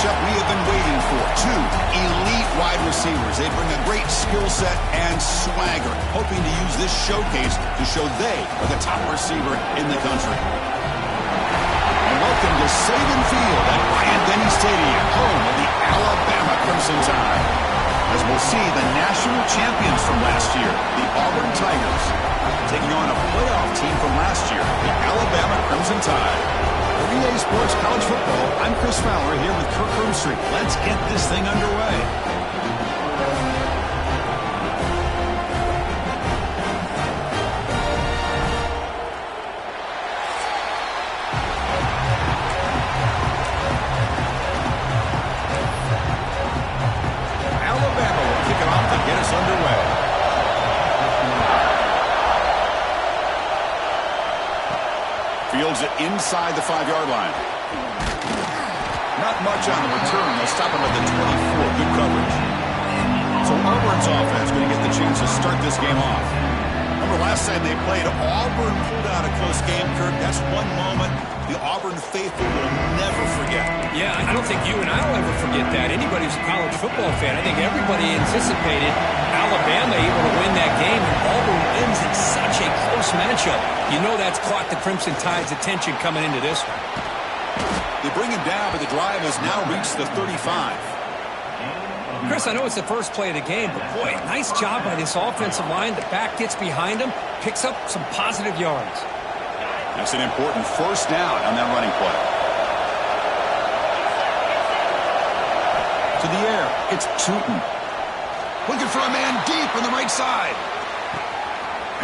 matchup we have been waiting for. Two elite wide receivers. They bring a great skill set and swagger, hoping to use this showcase to show they are the top receiver in the country. And welcome to Saban Field at Bryant-Denny Stadium, home of the Alabama Crimson Tide. As we'll see the national champions from last year, the Auburn Tigers, taking on a playoff team from last year, the Alabama Crimson Tide. For EA Sports College Football, I'm Chris Fowler here with Kirk Herbstreit. Let's get this thing underway. Alabama will kick it off to get us underway. Fields it inside the 5-yard line. Not much on the return. They'll stop him at the 24. Good coverage. So Auburn's offense going to get the chance to start this game off. Remember last time they played, Auburn pulled out a close game, Kirk. That's one moment the Auburn faithful will never forget. Yeah, I don't think you and I will ever forget that. Anybody who's a college football fan, I think everybody anticipated Alabama able to win that game, and Auburn wins in such a close matchup. You know that's caught the Crimson Tide's attention coming into this one. They bring him down, but the drive has now reached the 35. Chris, I know it's the first play of the game, but boy, nice job by this offensive line. The back gets behind him, picks up some positive yards. That's an important first down on that running play. To the air, it's Tootin. Looking for a man deep on the right side.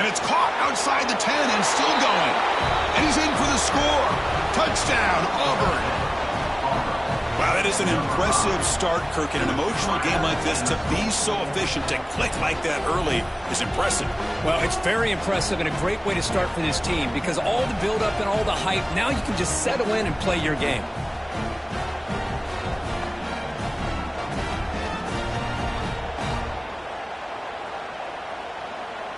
And it's caught outside the 10 and still going. And he's in for the score. Touchdown, Auburn. Wow, that is an impressive start, Kirk. In an emotional game like this, to be so efficient, to click like that early is impressive. Well, it's very impressive and a great way to start for this team because all the build-up and all the hype, now you can just settle in and play your game.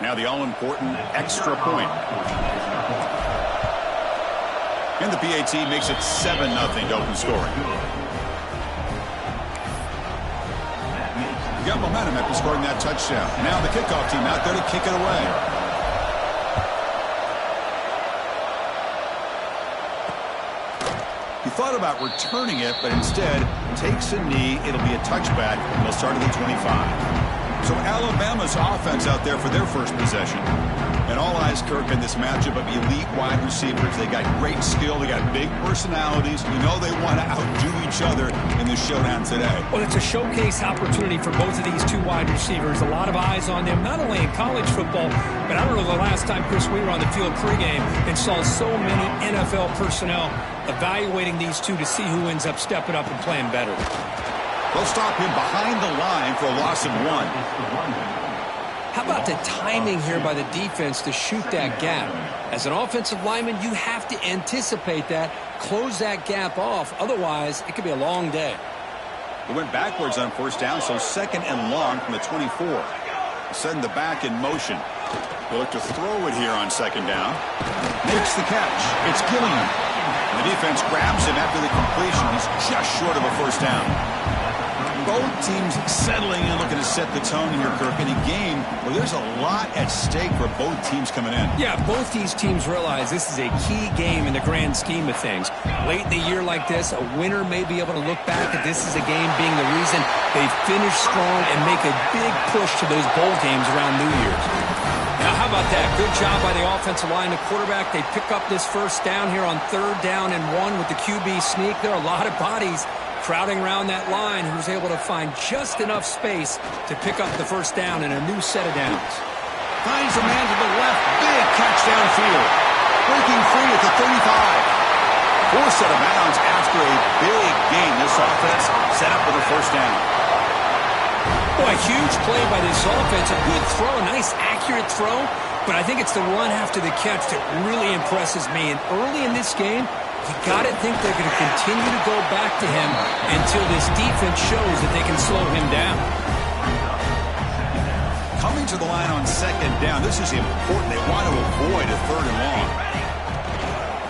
Now the all-important extra point. And the PAT makes it 7-0 to open scoring. Got momentum after scoring that touchdown. Now the kickoff team out there to kick it away. He thought about returning it, but instead takes a knee. It'll be a touchback, and they'll start at the 25. So Alabama's offense out there for their first possession. And all eyes, Kirk, in this matchup of elite wide receivers. They got great skill. They got big personalities. You know they want to outdo each other in this showdown today. Well, it's a showcase opportunity for both of these two wide receivers. A lot of eyes on them, not only in college football, but I don't know the last time, Chris, we were on the field pregame and saw so many NFL personnel evaluating these two to see who ends up stepping up and playing better. They'll stop him behind the line for a loss of 1. How about the timing here by the defense to shoot that gap? As an offensive lineman, you have to anticipate that, close that gap off. Otherwise, it could be a long day. They went backwards on first down, so second and long from the 24. Setting the back in motion. They'll look to throw it here on second down. Makes the catch. It's Gilliam. The defense grabs him after the completion. He's just short of a first down. Both teams settling in, looking to set the tone here, Kirk, in a game where there's a lot at stake for both teams coming in. Yeah, both these teams realize this is a key game in the grand scheme of things. Late in the year like this, a winner may be able to look back at this as a game being the reason they finish strong and make a big push to those bowl games around New Year's. Now, how about that? Good job by the offensive line. The quarterback, they pick up this first down here on 3rd down and 1 with the QB sneak. There are a lot of bodies crowding around that line, who was able to find just enough space to pick up the first down in a new set of downs. Finds a man to the left. Big catch downfield. Breaking free at the 35. Forced out of bounds after a big gain. This offense set up with a first down. Boy, a huge play by this offense. A good throw, a nice accurate throw. But I think it's the run after the catch that really impresses me. And early in this game, you got to think they're going to continue to go back to him until this defense shows that they can slow him down. Coming to the line on second down. This is important. They want to avoid a 3rd and long.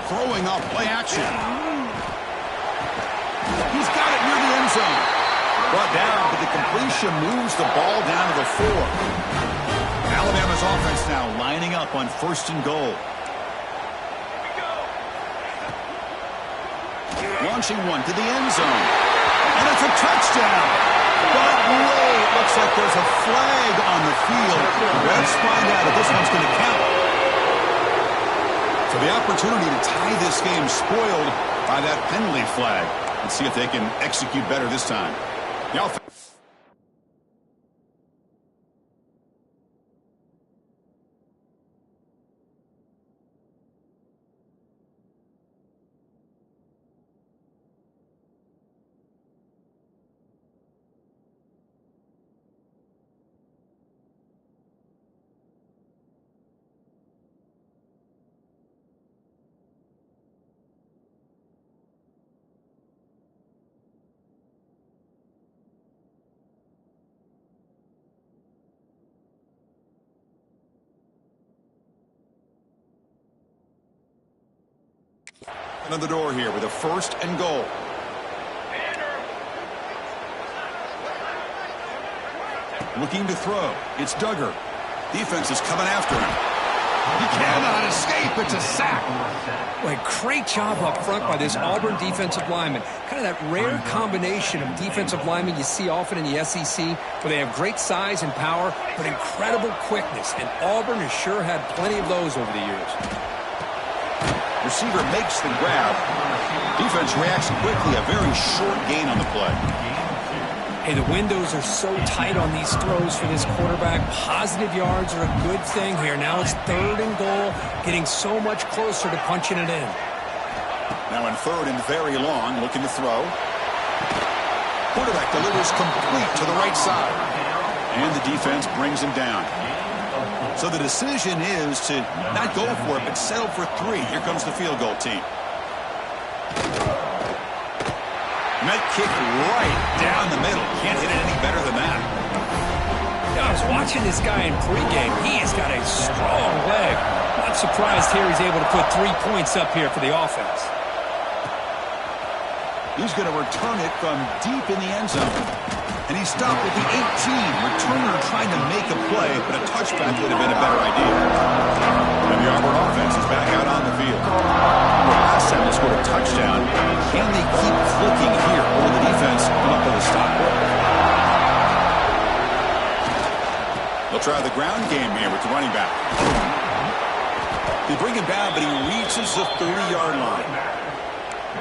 Throwing off play action. He's He's got it near the end zone. Brought down, but the completion moves the ball down to the 4. Alabama's offense now lining up on 1st and goal. Launching one to the end zone. And it's a touchdown. But wait, it looks like there's a flag on the field. Let's find out if this one's going to count. So the opportunity to tie this game spoiled by that penalty flag. Let's see if they can execute better this time. On the door here with a 1st and goal. Looking to throw. It's Duggar. Defense is coming after him. He cannot escape. It's a sack. Well, great job up front by this Auburn defensive lineman. Kind of that rare combination of defensive linemen you see often in the SEC, where they have great size and power, but incredible quickness. And Auburn has sure had plenty of those over the years. Receiver makes the grab. Defense reacts quickly. A very short gain on the play. Hey, the windows are so tight on these throws for this quarterback. Positive yards are a good thing here. Now it's 3rd and goal, getting so much closer to punching it in. Now in 3rd and very long, looking to throw. Quarterback delivers complete to the right side. And the defense brings him down. So the decision is to not go for it, but settle for 3. Here comes the field goal team. Met kick right down the middle. Can't hit it any better than that. Yeah, I was watching this guy in pregame. He has got a strong leg. Not surprised here he's able to put 3 points up here for the offense. He's going to return it from deep in the end zone. And he stopped at the 18. Returner trying to make a play, but a touchback would have been a better idea. And the Auburn offense is back out on the field. The last time they scored a touchdown. Can they keep clicking here, or will the defense come up with a stop? They'll try the ground game here with the running back. They bring him down, but he reaches the 30-yard line.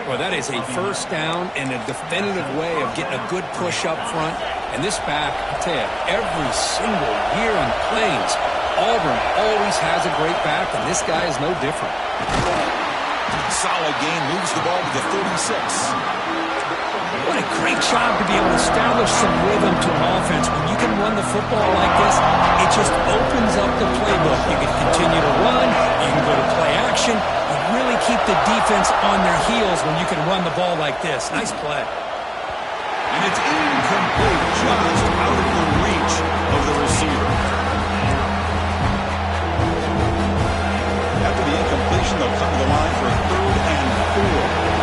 Well, that is a 1st down and a definitive way of getting a good push up front. And this back, I tell you, every single year in Plains, Auburn always has a great back, and this guy is no different. Solid gain, moves the ball to the 36. What a great job to be able to establish some rhythm to an offense. When you can run the football like this, it just opens up the playbook. You can continue to run, you can go to play action, you really keep the defense on their heels when you can run the ball like this. Nice play. And it's incomplete, just out of the reach of the receiver. After the incompletion, they'll come to the line for a 3rd and 4.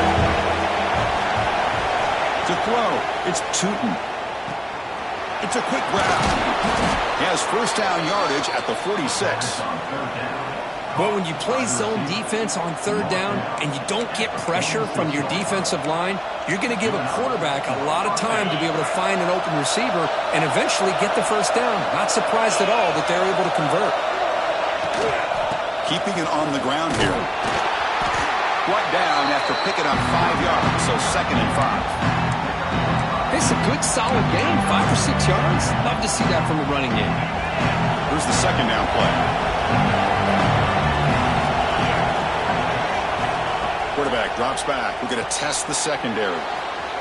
To throw, it's Tootin. It's a quick grab. He has 1st down yardage at the 46. Well, when you play zone defense on 3rd down and you don't get pressure from your defensive line, you're going to give a quarterback a lot of time to be able to find an open receiver and eventually get the 1st down. Not surprised at all that they're able to convert. Keeping it on the ground here. Brought down after picking up 5 yards, so 2nd and 5. It's a good, solid game, 5 or 6 yards. Love to see that from a running game. Here's the 2nd down play. Quarterback drops back. We're going to test the secondary.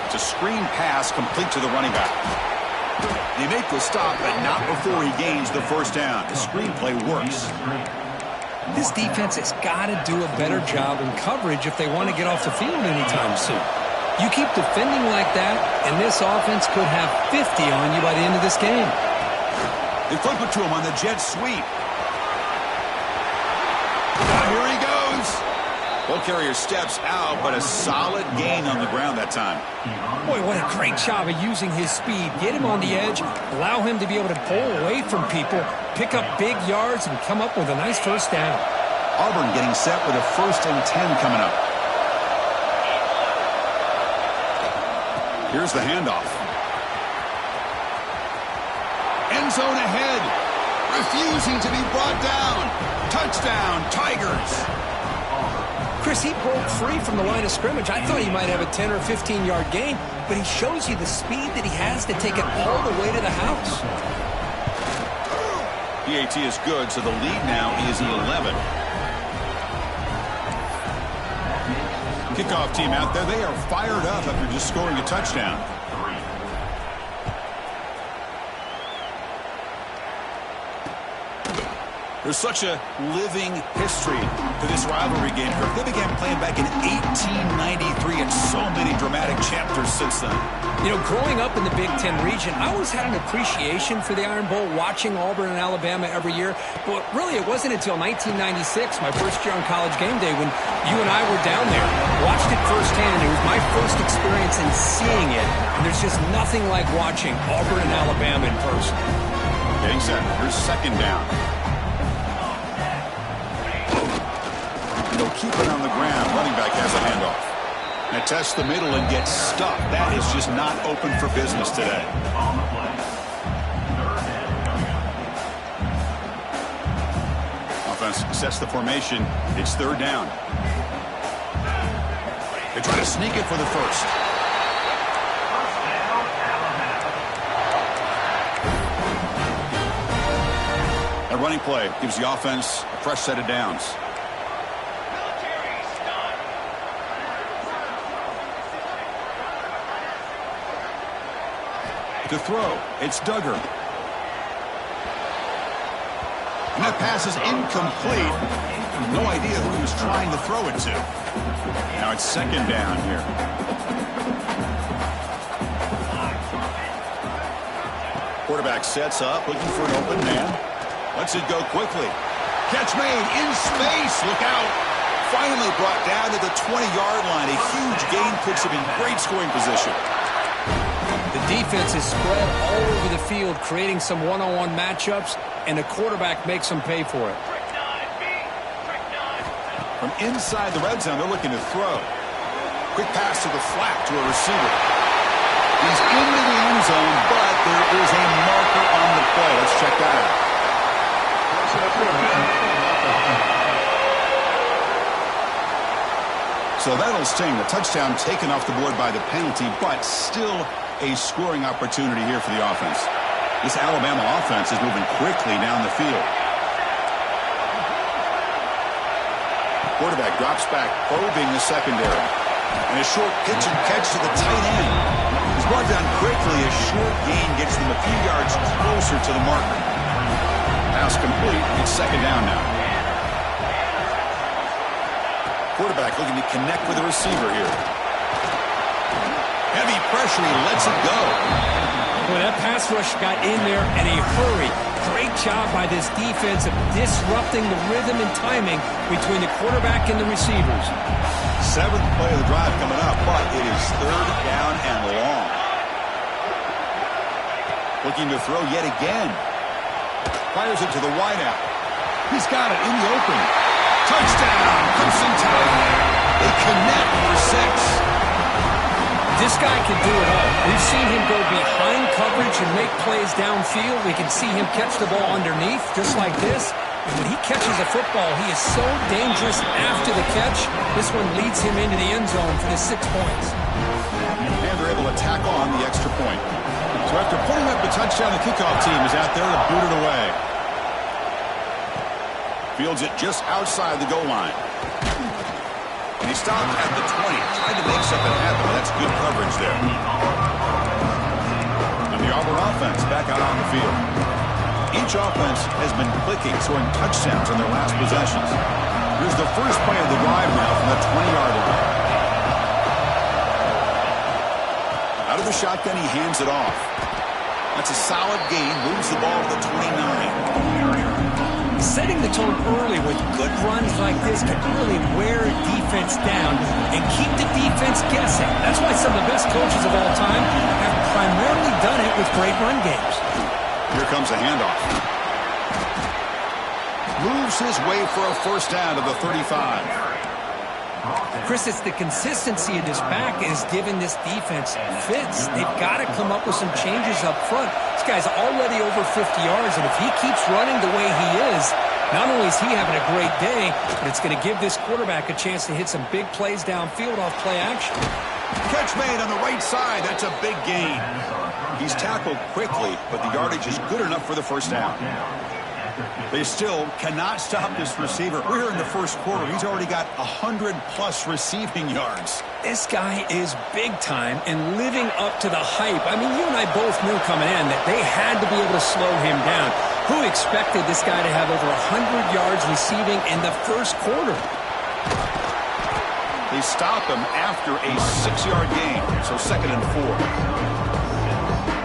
It's a screen pass complete to the running back. They make the stop, but not before he gains the 1st down. The screenplay works. This defense has got to do a better job in coverage if they want to get off the field anytime soon. You keep defending like that, and this offense could have 50 on you by the end of this game. They flip it to him on the jet sweep. Now here he goes. Ball carrier steps out, but a solid gain on the ground that time. Boy, what a great job of using his speed. Get him on the edge, allow him to be able to pull away from people, pick up big yards, and come up with a nice first down. Auburn getting set with a 1st and 10 coming up. Here's the handoff. End zone ahead. Refusing to be brought down. Touchdown, Tigers. Chris, he broke free from the line of scrimmage. I thought he might have a 10 or 15-yard gain, but he shows you the speed that he has to take it all the way to the house. PAT is good, so the lead now is 11. Kickoff team out there. They are fired up after just scoring a touchdown. There's such a living history to this rivalry game. They began playing back in 1893 and so many dramatic chapters since then. You know, growing up in the Big Ten region, I always had an appreciation for the Iron Bowl, watching Auburn and Alabama every year. But really, it wasn't until 1996, my first year on College Game Day, when you and I were down there. Watched it firsthand. It was my first experience in seeing it. And there's just nothing like watching Auburn and Alabama in person. Getting set. Here's 2nd down. They'll keep it on the ground. Running back has a handoff. And tests the middle and gets stuck. That is just not open for business today. Offense sets the formation. It's 3rd down. They try to sneak it for the 1st. A running play gives the offense a fresh set of downs. To throw, it's Duggar. And that pass is incomplete. No idea who he was trying to throw it to. Now it's 2nd down here. Quarterback sets up, looking for an open man. Lets it go quickly. Catch made in space. Look out. Finally brought down to the 20-yard line. A huge gain puts him in great scoring position. The defense is spread all over the field, creating some one-on-one matchups, and the quarterback makes them pay for it. From inside the red zone, they're looking to throw. Quick pass to the flat to a receiver. He's into the end zone, but there is a marker on the play. Let's check that out. So that'll sting. The touchdown taken off the board by the penalty, but still a scoring opportunity here for the offense. This Alabama offense is moving quickly down the field. Quarterback drops back, probing the secondary. And a short pitch and catch to the tight end. He's brought down quickly. A short gain gets them a few yards closer to the marker. Pass complete. It's 2nd down now. Quarterback looking to connect with the receiver here. Heavy pressure, he lets it go. Well, that pass rush got in there in a hurry. Great job by this defense of disrupting the rhythm and timing between the quarterback and the receivers. 7th play of the drive coming up, but it is 3rd down and long. Looking to throw yet again. Fires it to the wideout. He's got it in the open. Touchdown, Crimson Tide. They connect for 6. This guy can do it all. We've seen him go behind coverage and make plays downfield. We can see him catch the ball underneath, just like this. And when he catches a football, he is so dangerous after the catch. This one leads him into the end zone for the 6 points. And they're able to tack on the extra point. So after putting up the touchdown, the kickoff team is out there to boot it away. Fields it just outside the goal line. And he stopped at the 20. Tried to make something happen, but that's good coverage there. And the Auburn offense back out on the field. Each offense has been clicking, scoring touchdowns on their last possessions. Here's the first play of the drive now from the 20-yard line. Out of the shotgun, he hands it off. That's a solid gain, moves the ball to the 29. Setting the tone early with good runs like this can really wear a defense down and keep the defense guessing. That's why some of the best coaches of all time have primarily done it with great run games. Here comes a handoff. Moves his way for a first down to the 35. Chris, it's the consistency of this back is giving this defense fits. They've got to come up with some changes up front. This guy's already over 50 yards, and if he keeps running the way he is, not only is he having a great day, but it's going to give this quarterback a chance to hit some big plays downfield off play action. Catch made on the right side. That's a big gain. He's tackled quickly, but the yardage is good enough for the first down. They still cannot stop this receiver. We're here in the first quarter. He's already got 100-plus receiving yards. This guy is big time and living up to the hype. I mean, you and I both knew coming in that they had to be able to slow him down. Who expected this guy to have over 100 yards receiving in the first quarter? They stop him after a 6-yard gain, so 2nd and 4.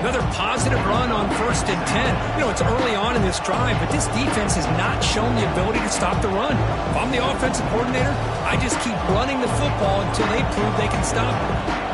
Another positive run on 1st and 10. You know, it's early on in this drive, but this defense has not shown the ability to stop the run. If I'm the offensive coordinator, I just keep running the football until they prove they can stop it.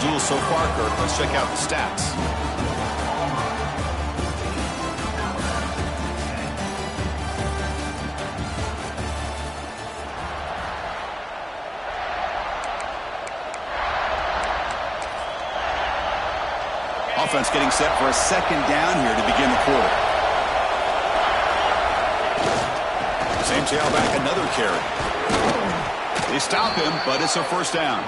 Duel so far, Kurt. Let's check out the stats. Offense getting set for a 2nd down here to begin the quarter. Same tailback, another carry. They stop him, but it's a first down.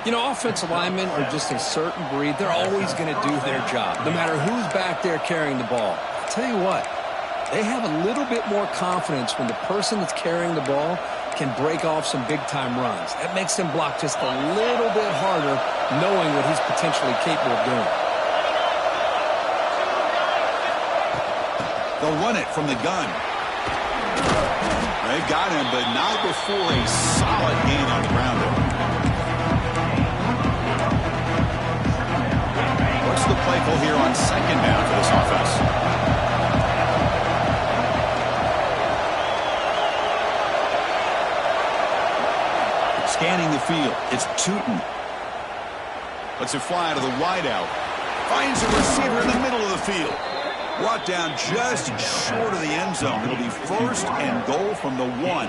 You know, offensive linemen are just a certain breed. They're always going to do their job, no matter who's back there carrying the ball. I'll tell you what, they have a little bit more confidence when the person that's carrying the ball can break off some big-time runs. That makes them block just a little bit harder, knowing what he's potentially capable of doing. They'll run it from the gun. They've got him, but not before a solid gain on the ground there. What's the play call here on 2nd down for this offense? Scanning the field. It's Tootin. Lets it fly to the wideout. Finds a receiver in the middle of the field. Brought down just short of the end zone. It'll be 1st and goal from the 1.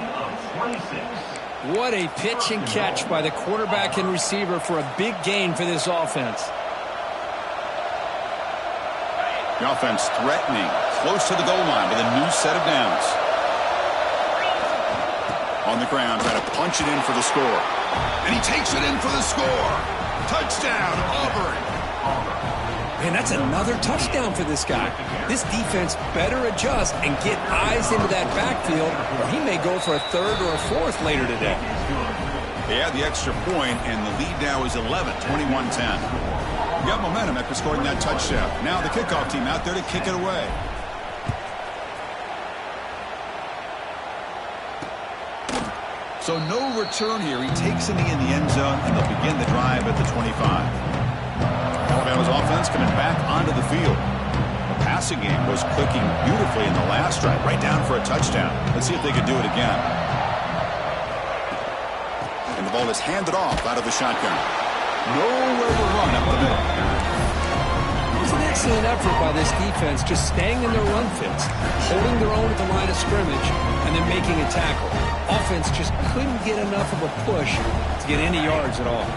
What a pitch and catch by the quarterback and receiver for a big gain for this offense. The offense threatening, close to the goal line with a new set of downs. On the ground, trying to punch it in for the score. And he takes it in for the score. Touchdown, Auburn. Man, that's another touchdown for this guy. This defense better adjust and get eyes into that backfield, or he may go for a 3rd or a 4th later today. They add the extra point, and the lead now is 11, 21-10. Got momentum after scoring that touchdown. Now the kickoff team out there to kick it away. So no return here. He takes a knee in the end zone, and they'll begin the drive at the 25. Alabama's offense coming back onto the field. The passing game was clicking beautifully in the last drive, right down for a touchdown. Let's see if they can do it again. And the ball is handed off out of the shotgun. Nowhere to run up the middle. It was an excellent effort by this defense, just staying in their run fits, holding their own at the line of scrimmage, and then making a tackle. Offense just couldn't get enough of a push to get any yards at all.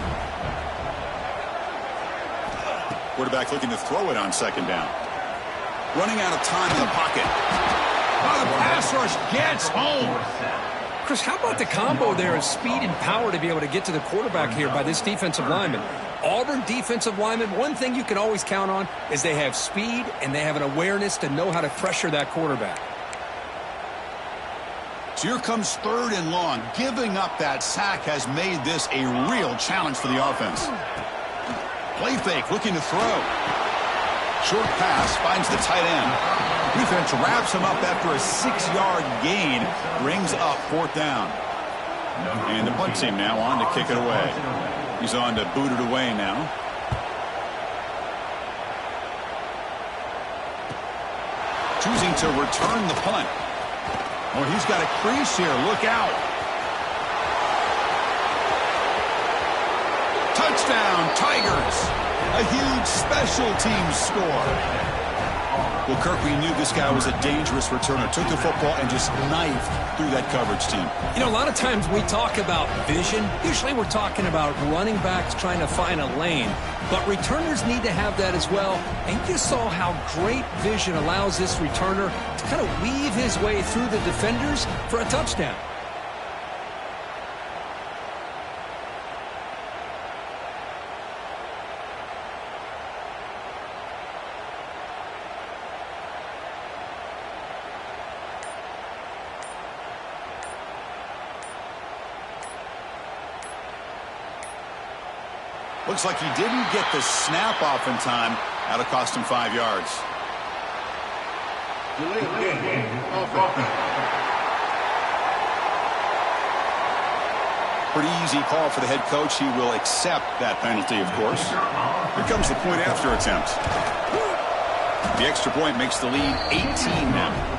Quarterback looking to throw it on 2nd down. Running out of time in the pocket. Oh, the pass rush gets home. Chris, how about the combo there of speed and power to be able to get to the quarterback here by this defensive lineman? Auburn defensive lineman, one thing you can always count on is they have speed and they have an awareness to know how to pressure that quarterback. So here comes 3rd and long. Giving up that sack has made this a real challenge for the offense. Play fake, looking to throw. Short pass finds the tight end. Defense wraps him up after a 6-yard gain. Brings up 4th down. And the punt team now on to kick it away. He's on to boot it away now. Choosing to return the punt. Oh, he's got a crease here. Look out. Touchdown, Tigers. A huge special teams score. Well, Kirk, we knew this guy was a dangerous returner. Took the football and just knifed through that coverage team. You know, a lot of times we talk about vision. Usually we're talking about running backs trying to find a lane. But returners need to have that as well. And you just saw how great vision allows this returner to kind of weave his way through the defenders for a touchdown. Looks like he didn't get the snap off in time. That'll cost him 5 yards. Pretty easy call for the head coach. He will accept that penalty, of course. Here comes the point after attempt. The extra point makes the lead 18 now.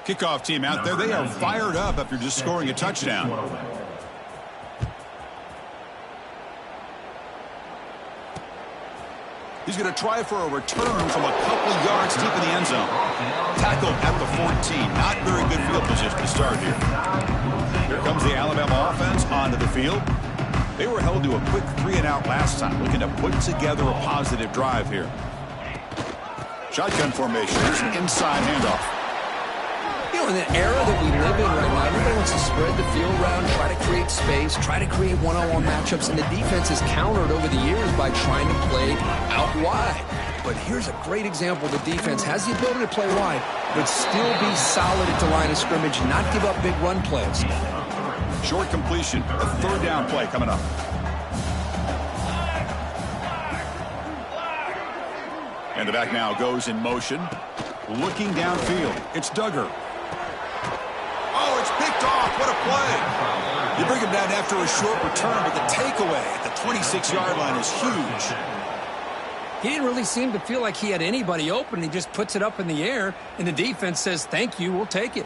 Kickoff team out there. They are fired up after just scoring a touchdown. He's going to try for a return from a couple of yards deep in the end zone. Tackled at the 14. Not very good field position to start here. Here comes the Alabama offense onto the field. They were held to a quick 3-and-out last time, looking to put together a positive drive here. Shotgun formation. Here's an inside handoff. You know, in the era that we live in right now, everybody wants to spread the field around, try to create space, try to create one-on-one matchups, and the defense has countered over the years by trying to play out wide. But here's a great example. The defense has the ability to play wide, but still be solid at the line of scrimmage, not give up big run plays. Short completion, a 3rd down play coming up. And the back now goes in motion, looking downfield. It's Duggar. Oh, it's picked off. What a play. You bring him down after a short return, but the takeaway at the 26-yard line is huge. He didn't really seem to feel like he had anybody open. He just puts it up in the air, and the defense says, thank you, we'll take it.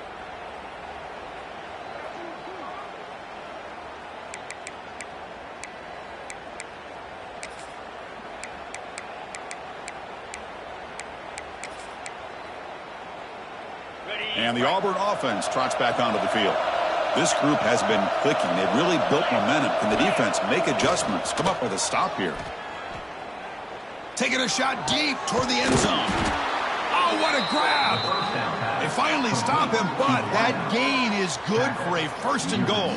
And the Auburn offense trots back onto the field. This group has been clicking. They've really built momentum. Can the defense make adjustments? Come up with a stop here. Taking a shot deep toward the end zone. Oh, what a grab. They finally stop him, but that gain is good for a 1st and goal.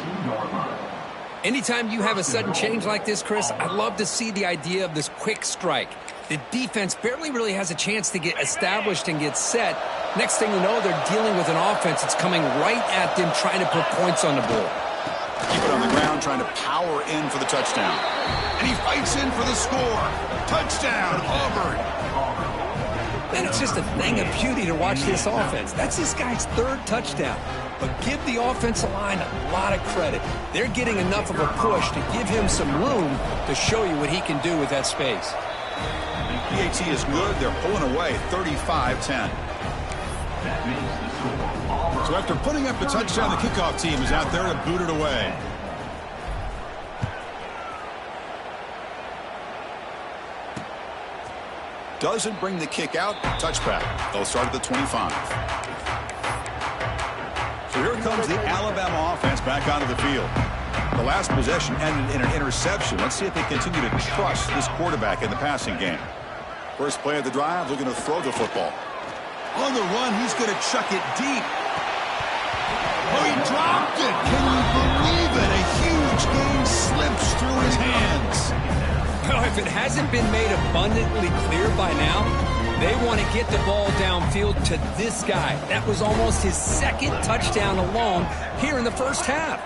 Anytime you have a sudden change like this, Chris, I love to see the idea of this quick strike. The defense barely really has a chance to get established and get set. Next thing you know, they're dealing with an offense that's coming right at them, trying to put points on the board. Keep it on the ground, trying to power in for the touchdown. And he fights in for the score. Touchdown, Auburn. Man, it's just a thing of beauty to watch this offense. That's this guy's 3rd touchdown. But give the offensive line a lot of credit. They're getting enough of a push to give him some room to show you what he can do with that space. PAT is good. They're pulling away 35-10. So after putting up the touchdown, the kickoff team is out there to boot it away. Doesn't bring the kick out. Touchback. They'll start at the 25. So here comes the Alabama offense back onto the field. The last possession ended in an interception. Let's see if they continue to trust this quarterback in the passing game. First play of the drive, looking to throw the football. On the run, he's going to chuck it deep. Oh, he dropped it. Can you believe it? A huge gain slips through his hands. Well, if it hasn't been made abundantly clear by now, they want to get the ball downfield to this guy. That was almost his second touchdown alone here in the first half.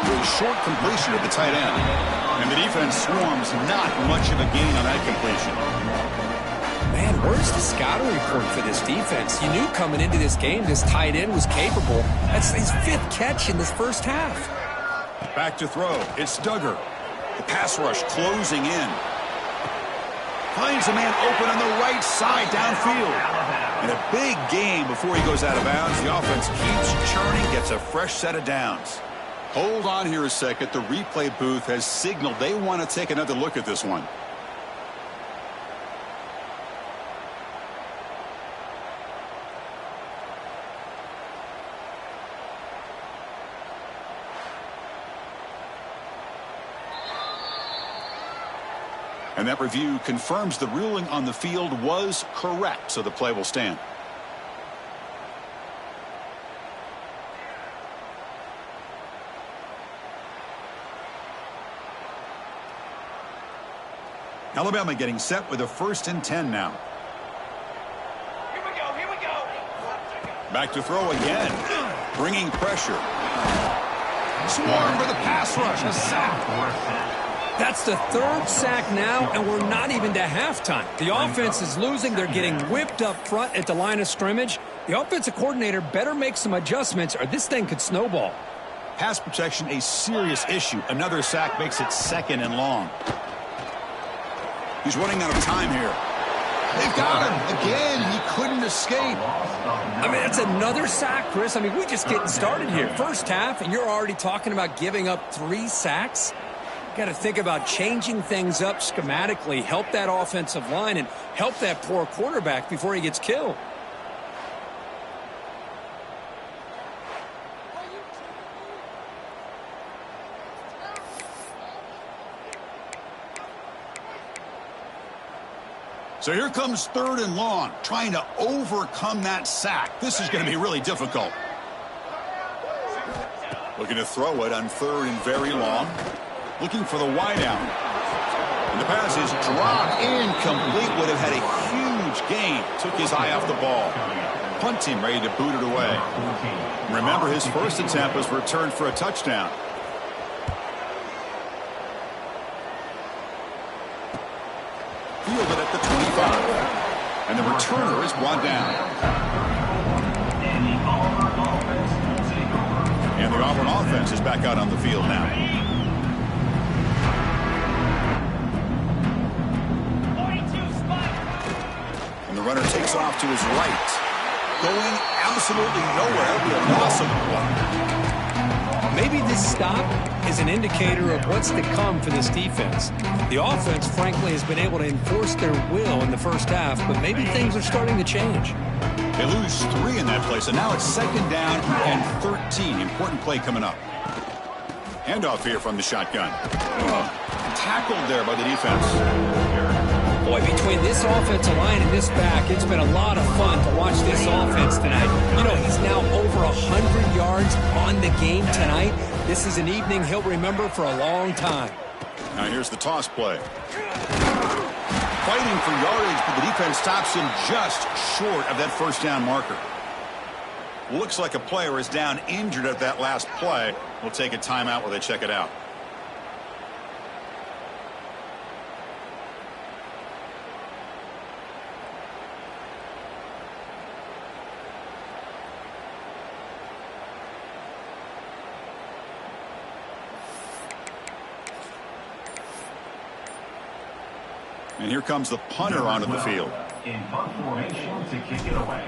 A short completion at the tight end. And the defense swarms not much of a gain on that completion. Man, where's the scouting report for this defense? You knew coming into this game this tight end was capable. That's his 5th catch in this first half. Back to throw. It's Duggar. The pass rush closing in. Finds a man open on the right side downfield. And a big gain before he goes out of bounds. The offense keeps churning, gets a fresh set of downs. Hold on here a second. The replay booth has signaled they want to take another look at this one. And that review confirms the ruling on the field was correct, so the play will stand. Alabama getting set with a 1st and 10 now. Here we go. Back to throw again. Bringing pressure. Swarm for the pass rush. A sack. That's the 3rd sack now, and we're not even to halftime. The offense is losing. They're getting whipped up front at the line of scrimmage. The offensive coordinator better make some adjustments, or this thing could snowball. Pass protection, a serious issue. Another sack makes it 2nd and long. He's running out of time here. They've got him. Again, he couldn't escape. I mean, that's another sack, Chris. I mean, we're just getting started here. First half, and you're already talking about giving up 3 sacks? Got to think about changing things up schematically, help that offensive line, and help that poor quarterback before he gets killed. So here comes 3rd and long, trying to overcome that sack. This is going to be really difficult. Looking to throw it on 3rd and very long. Looking for the wideout. And the pass is dropped incomplete. Would have had a huge gain. Took his eye off the ball. Punt team ready to boot it away. Remember, his first attempt was returned for a touchdown. Fielded at the 25. And the returner is brought down. And the Auburn offense is back out on the field now. And the runner takes off to his right. Going absolutely nowhere. It'll be a possible one. Maybe this stop is an indicator of what's to come for this defense. The offense, frankly, has been able to enforce their will in the first half, but maybe things are starting to change. They lose 3 in that play, so now it's 2nd down and 13. Important play coming up. Handoff here from the shotgun. Tackled there by the defense. Boy, between this offensive line and this back, it's been a lot of fun to watch this offense tonight. You know, he's now over 100 yards on the game tonight. This is an evening he'll remember for a long time. Now here's the toss play. Fighting for yardage, but the defense stops him just short of that 1st down marker. Looks like a player is down injured at that last play. We'll take a timeout while they check it out. And here comes the punter onto the field. In punt formation to kick it away.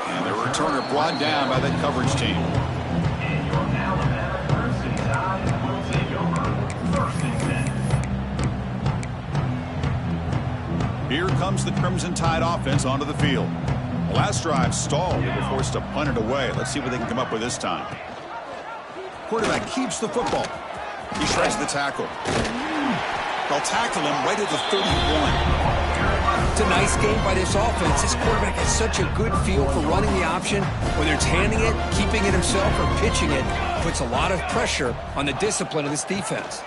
And the returner brought down by that coverage team. And your Alabama First and Tide will take over. First and 10. Here comes the Crimson Tide offense onto the field. The last drive stalled. They were forced to punt it away. Let's see what they can come up with this time. Quarterback keeps the football. He shreds the tackle. They'll tackle him right at the 31. It's a nice game by this offense. This quarterback has such a good feel for running the option. Whether it's handing it, keeping it himself, or pitching it, puts a lot of pressure on the discipline of this defense.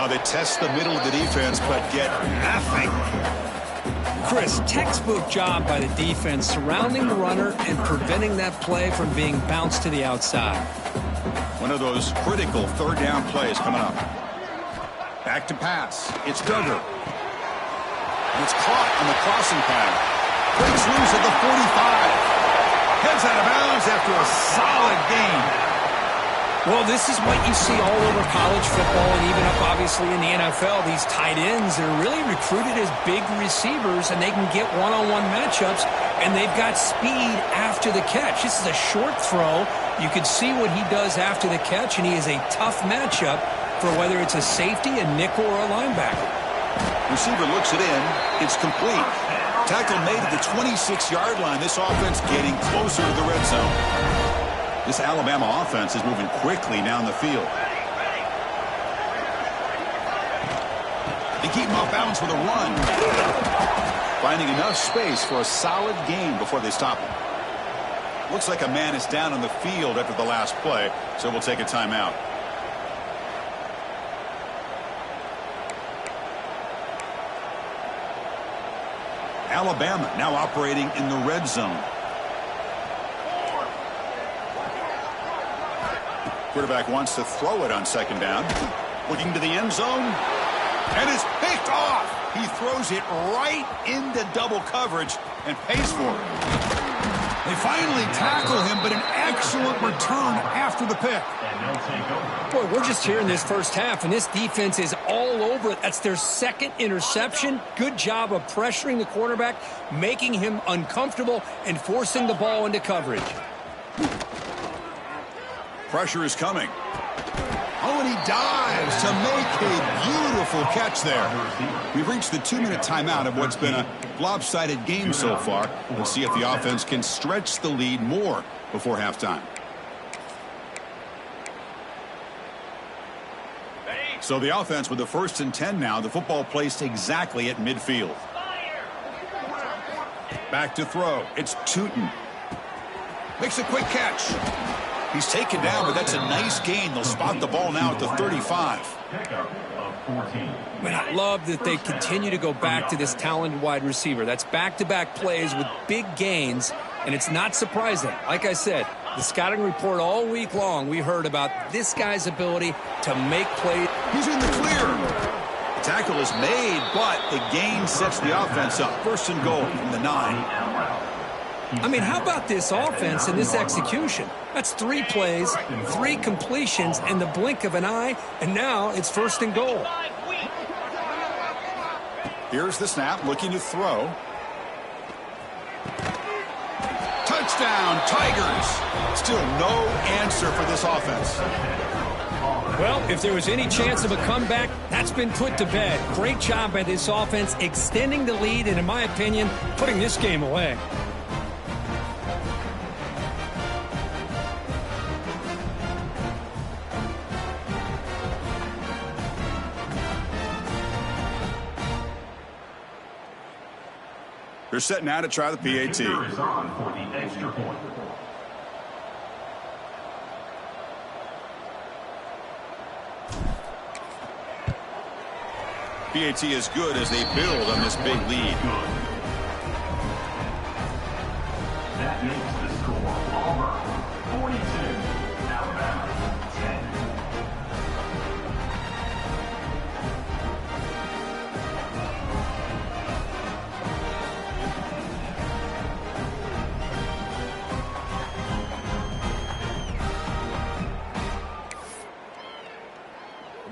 They test the middle of the defense, but get nothing. Chris, textbook job by the defense surrounding the runner and preventing that play from being bounced to the outside. One of those critical third down plays coming up. Back to pass. It's Duggar. And it's caught on the crossing path. Breaks loose at the 45. Heads out of bounds after a solid gain. Well, this is what you see all over college football and even up, obviously, in the NFL. These tight ends are really recruited as big receivers, and they can get one-on-one matchups, and they've got speed after the catch. This is a short throw. You can see what he does after the catch, and he is a tough matchup for whether it's a safety, a nickel, or a linebacker. Receiver looks it in. It's complete. Tackle made at the 26-yard line. This offense getting closer to the red zone. This Alabama offense is moving quickly down the field. They keep him off balance with a run. Finding enough space for a solid gain before they stop him. Looks like a man is down on the field after the last play, so we'll take a timeout. Alabama now operating in the red zone. Quarterback wants to throw it on second down. Looking to the end zone. And it's picked off. He throws it right into double coverage and pays for it. They finally tackle him, but an excellent return after the pick. Boy, we're just here in this first half, and this defense is all over it. That's their second interception. Good job of pressuring the quarterback, making him uncomfortable, and forcing the ball into coverage. Pressure is coming. Oh, and he dives to make a beautiful catch there. We've reached the 2-minute timeout of what's been a lopsided game so far. Let's see if the offense can stretch the lead more before halftime. So the offense with the 1st and 10 now. The football placed exactly at midfield. Back to throw. It's Tootin. Makes a quick catch. He's taken down, but that's a nice gain. They'll spot the ball now at the 35. Man, I love that they continue to go back to this talented wide receiver. That's back-to-back plays with big gains, and it's not surprising. Like I said, the scouting report all week long, we heard about this guy's ability to make plays. He's in the clear. The tackle is made, but the gain sets the offense up. 1st and goal from the 9. I mean, how about this offense and this execution? That's 3 plays, 3 completions in the blink of an eye, and now it's 1st and goal. Here's the snap, looking to throw. Touchdown, Tigers. Still no answer for this offense. Well, if there was any chance of a comeback, that's been put to bed. Great job by this offense, extending the lead, and in my opinion, putting this game away. They're set now to try the PAT. PAT is good as they build on this big lead. That makes the score Auburn 42, Alabama 10.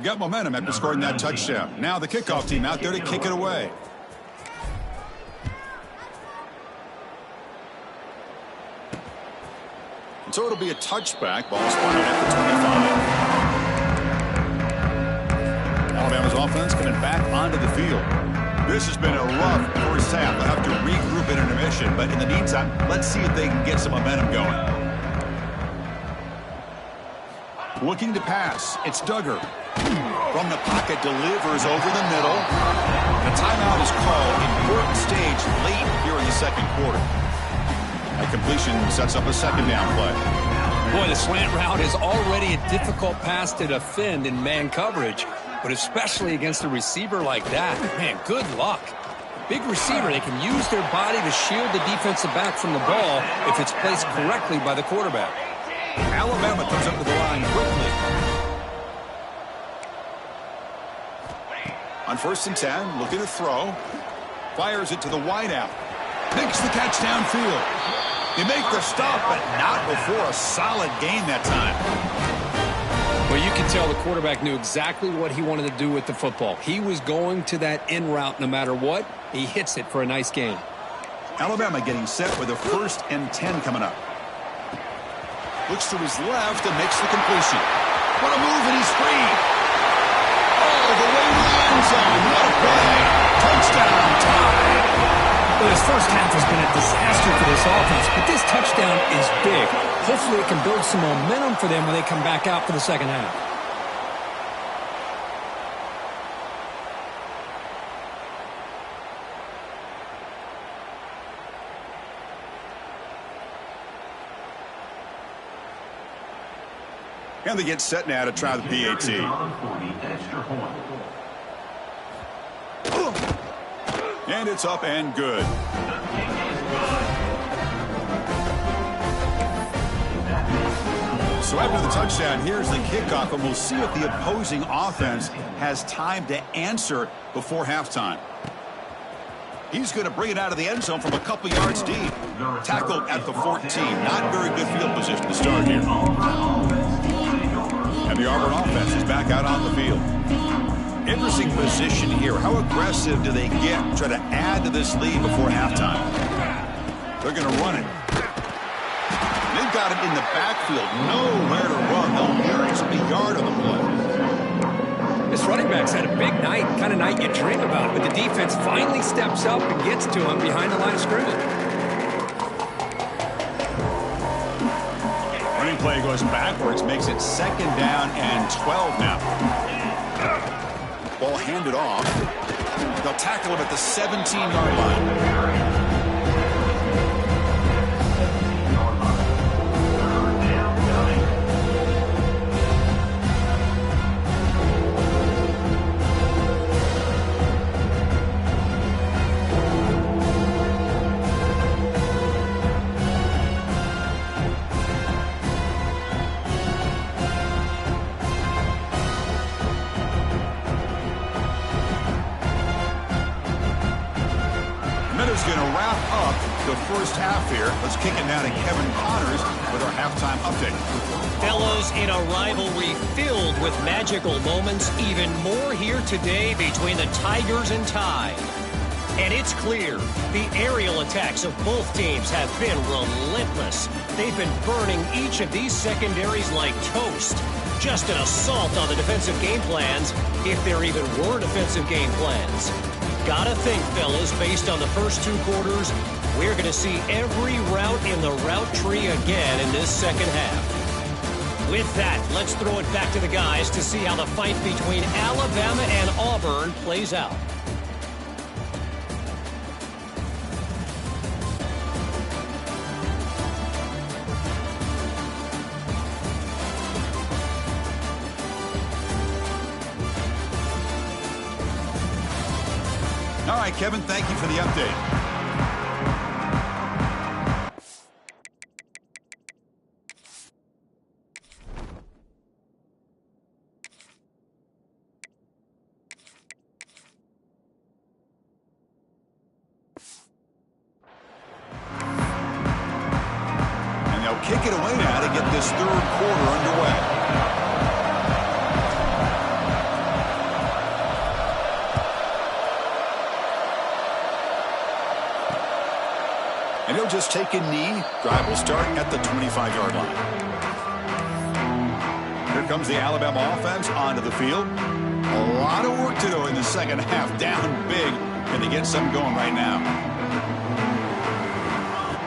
Got momentum after scoring that touchdown. Now the kickoff team out there to kick it away. So it'll be a touchback. Ball spotted at the 25. Alabama's offense coming back onto the field. This has been a rough first half. They'll have to regroup in intermission, but in the meantime, let's see if they can get some momentum going. Looking to pass. It's Duggar. From the pocket, delivers over the middle. The timeout is called. Important stage late here in the second quarter. A completion sets up a second down play. Boy, the slant route is already a difficult pass to defend in man coverage, but especially against a receiver like that. Man, good luck. Big receiver, they can use their body to shield the defensive back from the ball if it's placed correctly by the quarterback. Alabama comes up to the line quickly. On 1st and 10, looking to throw. Fires it to the wideout. Makes the catch downfield. They make the stop, but not before a solid gain that time. Well, you can tell the quarterback knew exactly what he wanted to do with the football. He was going to that in route no matter what. He hits it for a nice gain. Alabama getting set with a 1st and 10 coming up. Looks to his left and makes the completion. What a move, and he's free. All the way to the end zone. What a play. Touchdown, tie. Well, this first half has been a disaster for this offense, but this touchdown is big. Hopefully it can build some momentum for them when they come back out for the second half. And they get set now to try the PAT. And it's up and good. So after the touchdown, here's the kickoff, and we'll see if the opposing offense has time to answer before halftime. He's going to bring it out of the end zone from a couple yards deep. Tackled at the 14. Not very good field position to start here. And the Auburn offense is back out on the field. Interesting position here. How aggressive do they get to try to add to this lead before halftime? They're going to run it. They've got him in the backfield. Nowhere to run. They'll lose a yard on the play. This running back's had a big night, kind of night you dream about, but the defense finally steps up and gets to him behind the line of scrimmage. Running play goes backwards, makes it 2nd down and 12 now. Ball handed off. They'll tackle him at the 17-yard line. Is going to wrap up the first half here. Let's kick it now to Kevin Connors with our halftime update. Fellows, in a rivalry filled with magical moments, even more here today between the Tigers and Tide. And it's clear the aerial attacks of both teams have been relentless. They've been burning each of these secondaries like toast. Just an assault on the defensive game plans, if there even were defensive game plans. Gotta think, fellas, based on the first 2 quarters, we're going to see every route in the route tree again in this second half. With that, let's throw it back to the guys to see how the fight between Alabama and Auburn plays out. All right, Kevin, thank you for the update. And they'll kick it away now to get this 3rd quarter underway. just take a knee. Drive will start at the 25-yard line. Here comes the Alabama offense onto the field. A lot of work to do in the second half. Down big. Can they get something going right now?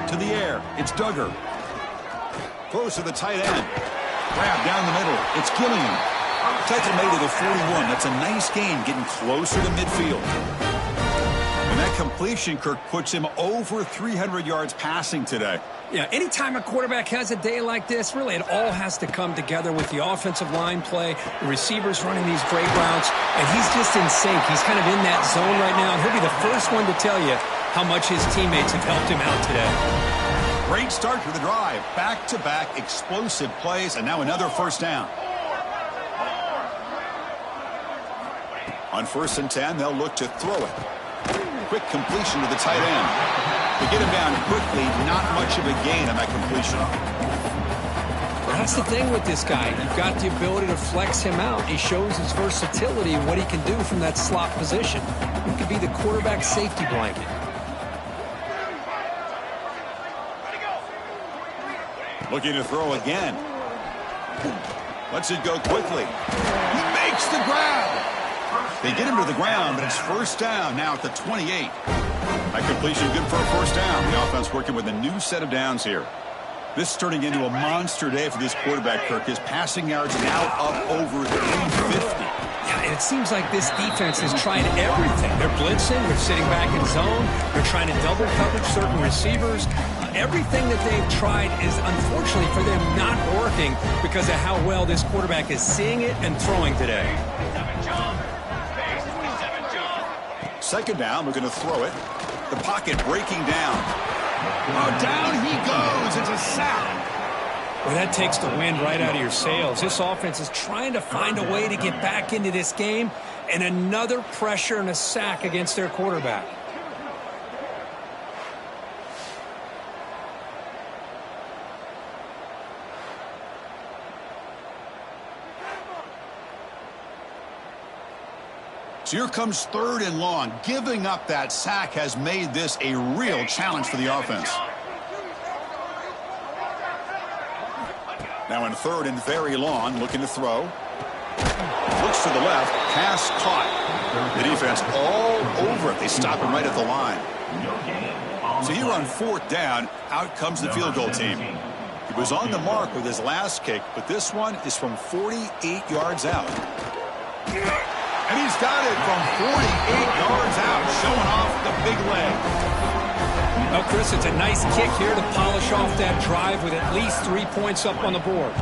To the air. It's Duggar. Throws to the tight end. Grab down the middle. It's Gilliam. Tackle made to the 41. That's a nice gain, getting closer to midfield. And that completion, Kirk, puts him over 300 yards passing today. Yeah, anytime a quarterback has a day like this, really it all has to come together with the offensive line play, the receivers running these great routes, and he's just in sync. He's kind of in that zone right now, and he'll be the first one to tell you how much his teammates have helped him out today. Great start to the drive. Back-to-back explosive plays, and now another first down. On 1st and 10, they'll look to throw it. Quick completion to the tight end. To get him down quickly, not much of a gain on that completion. That's the thing with this guy. You've got the ability to flex him out. He shows his versatility and what he can do from that slot position. He could be the quarterback safety blanket. Looking to throw again. Lets it go quickly. He makes the grab. They get him to the ground, but it's first down now at the 28. That completion good for a first down. The offense working with a new set of downs here. This is turning into a monster day for this quarterback, Kirk. His passing yards now up over 350. Yeah, and it seems like this defense is trying everything. They're blitzing, they're sitting back in zone, they're trying to double coverage certain receivers. Everything that they've tried is, unfortunately for them, not working because of how well this quarterback is seeing it and throwing today. Second down, we're going to throw it. The pocket breaking down. Oh, down he goes. It's a sack. Well, that takes the wind right out of your sails. This offense is trying to find a way to get back into this game, and another pressure and a sack against their quarterback. So here comes 3rd and long. Giving up that sack has made this a real challenge for the offense. Now in 3rd and very long, looking to throw. Looks to the left, pass caught. The defense all over it. They stop him right at the line. So here on 4th down, out comes the field goal team. He was on the mark with his last kick, but this one is from 48 yards out. And he's got it from 48 yards out, showing off the big leg. Well, Chris, it's a nice kick here to polish off that drive with at least 3 points up on the board.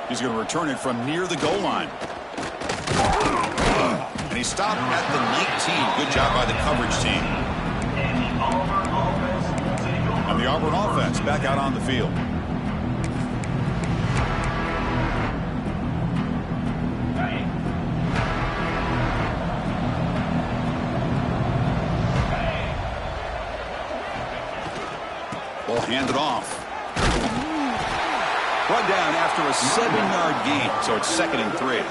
He's going to return it from near the goal line. And he stopped at the 19. Good job by the coverage team. And the Auburn offense back out on the field. Ball handed off. Brought down after a 7-yard gain, so it's 2nd and 3.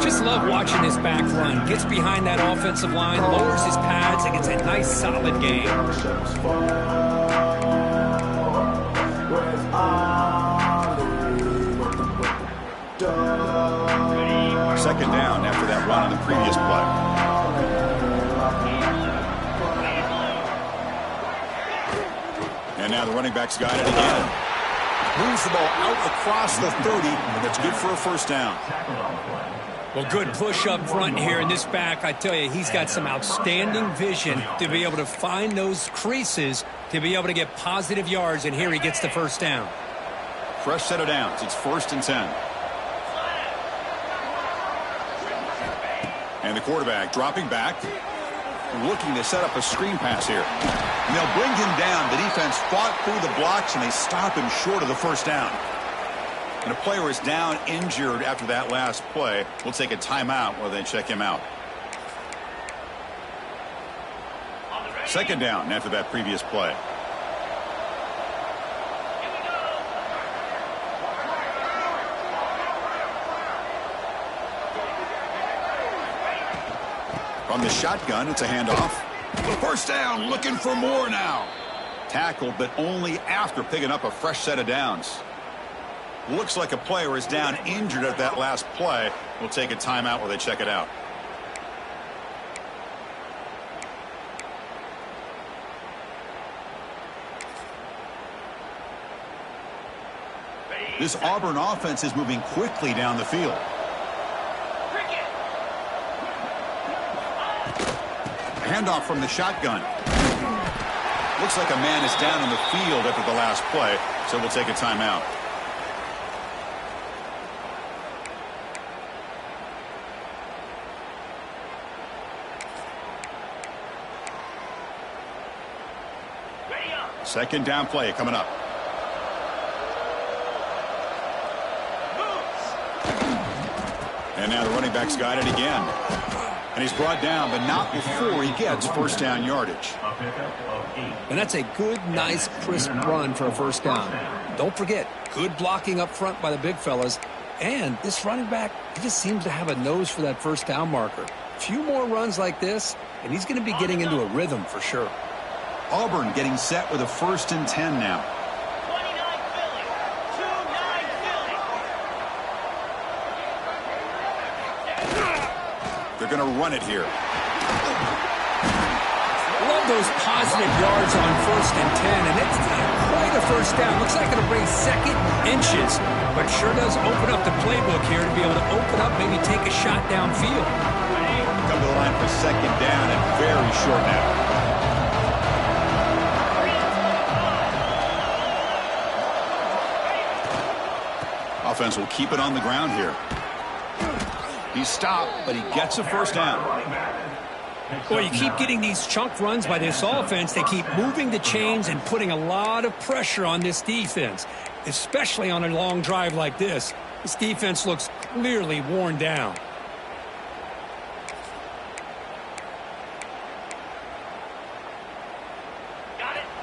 Just love watching this back run. Gets behind that offensive line, lowers his pads, and gets a nice solid gain. 2nd down after that run on the previous play. And now the running back's got it again. Moves the ball out across the 30, and that's good for a first down. Well, good push up front here in this back. I tell you, he's got some outstanding vision to be able to find those creases to be able to get positive yards, and here he gets the first down. Fresh set of downs. It's 1st and 10. And the quarterback dropping back, looking to set up a screen pass here. And they'll bring him down. The defense fought through the blocks, and they stop him short of the first down. And a player is down injured after that last play. We'll take a timeout while they check him out. 2nd down after that previous play. From the shotgun, it's a handoff. First down, looking for more now. Tackled, but only after picking up a fresh set of downs. Looks like a player is down injured at that last play. We'll take a timeout while they check it out. This Auburn offense is moving quickly down the field. Handoff from the shotgun. Looks like a man is down on the field after the last play, so we'll take a timeout. Second down play coming up. And now the running back's got it again. And he's brought down, but not before he gets first down yardage. And that's a good, nice, crisp run for a first down. Don't forget, good blocking up front by the big fellas. And this running back, he just seems to have a nose for that first down marker. A few more runs like this, and he's going to be getting into a rhythm for sure. Auburn getting set with a 1st and 10 now. They're going to run it here. Love those positive yards on 1st and 10, and it's quite a first down. Looks like it'll bring second inches, but sure does open up the playbook here to be able to open up, maybe take a shot downfield. Come to the line for second down and very short now. Offense will keep it on the ground here. He's stopped, but he gets a first down. Boy, you keep getting these chunk runs by this offense. They keep moving the chains and putting a lot of pressure on this defense, especially on a long drive like this. This defense looks clearly worn down.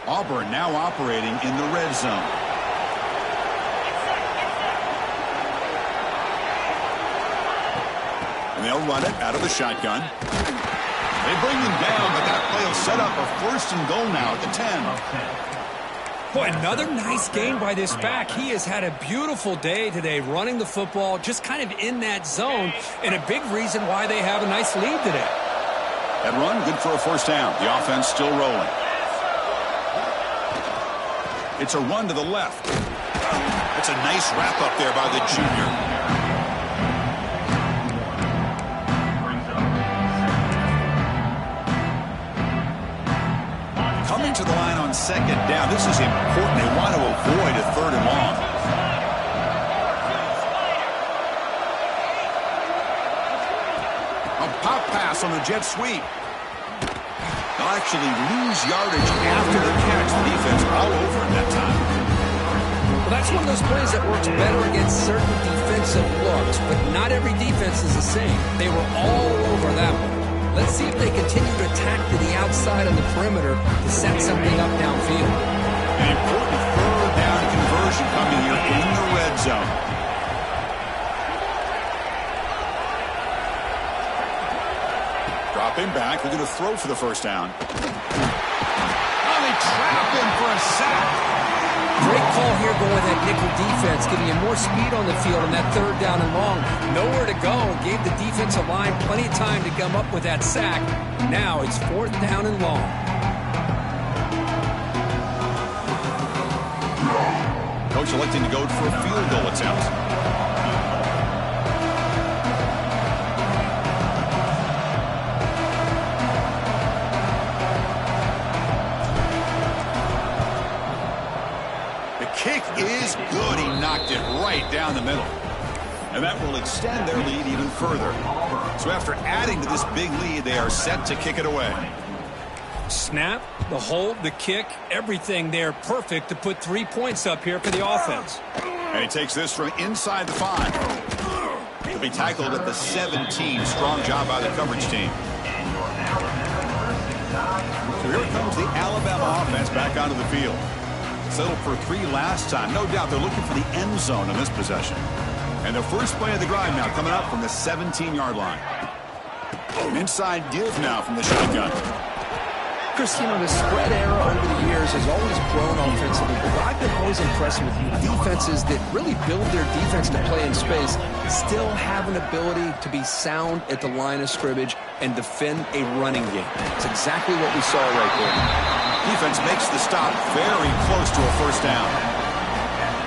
Auburn now operating in the red zone. And they'll run it out of the shotgun. They bring him down, but that play will set up a 1st and goal now at the 10. Boy, another nice game by this back. He has had a beautiful day today running the football, just kind of in that zone, and a big reason why they have a nice lead today. That run, good for a first down. The offense still rolling. It's a run to the left. It's a nice wrap up there by the junior. Coming to the line on second down. This is important. They want to avoid a 3rd and long. A pop pass on the jet sweep. They'll actually lose yardage after the catch. The defense all over him that time. Well, that's one of those plays that works better against certain defensive looks, but not every defense is the same. They were all over that one. Let's see if they continue to attack to the outside on the perimeter to set something up downfield. An important 3rd down conversion coming here in the red zone. Drop him back. They're going to throw for the first down. Oh, they trap him for a sack. Great call here going with that nickel defense, giving you more speed on the field on that 3rd down and long. Nowhere to go. Gave the defensive line plenty of time to come up with that sack. Now it's 4th down and long. Coach electing to go for a field goal attempt. Kick is good. He knocked it right down the middle. And that will extend their lead even further. So after adding to this big lead, they are set to kick it away. Snap, the hold, the kick, everything there perfect to put 3 points up here for the offense. And he takes this from inside the 5. He'll be tackled at the 17. Strong job by the coverage team. So here comes the Alabama offense back onto the field. Settled for 3 last time. No doubt they're looking for the end zone on this possession. And the first play of the drive now coming up from the 17-yard line. An inside give now from the shotgun. Chris, you know, the spread era over the years has always grown offensively, but what I've been always impressed with defenses that really build their defense to play in space still have an ability to be sound at the line of scrimmage and defend a running game. It's exactly what we saw right there. Defense makes the stop very close to a first down.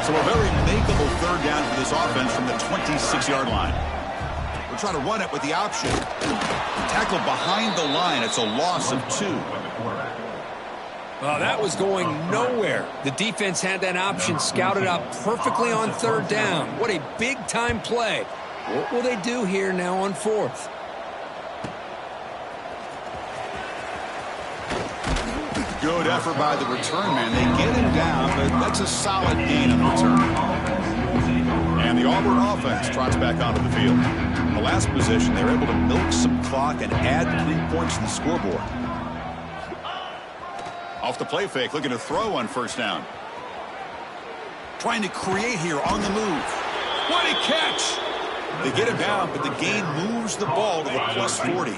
So a very makeable third down for this offense from the 26-yard line. We're trying to run it with the option. Tackle behind the line. It's a loss of 2. Well, that was going nowhere. The defense had that option scouted out perfectly on third down. What a big-time play. What will they do here now on fourth? Good effort by the return man. They get him down, but that's a solid gain on the return. And the Auburn offense trots back onto the field. In the last possession, they were able to milk some clock and add 3 points to the scoreboard. Off the play fake, looking to throw on first down. Trying to create here on the move. What a catch! They get him down, but the gain moves the ball to the plus 40.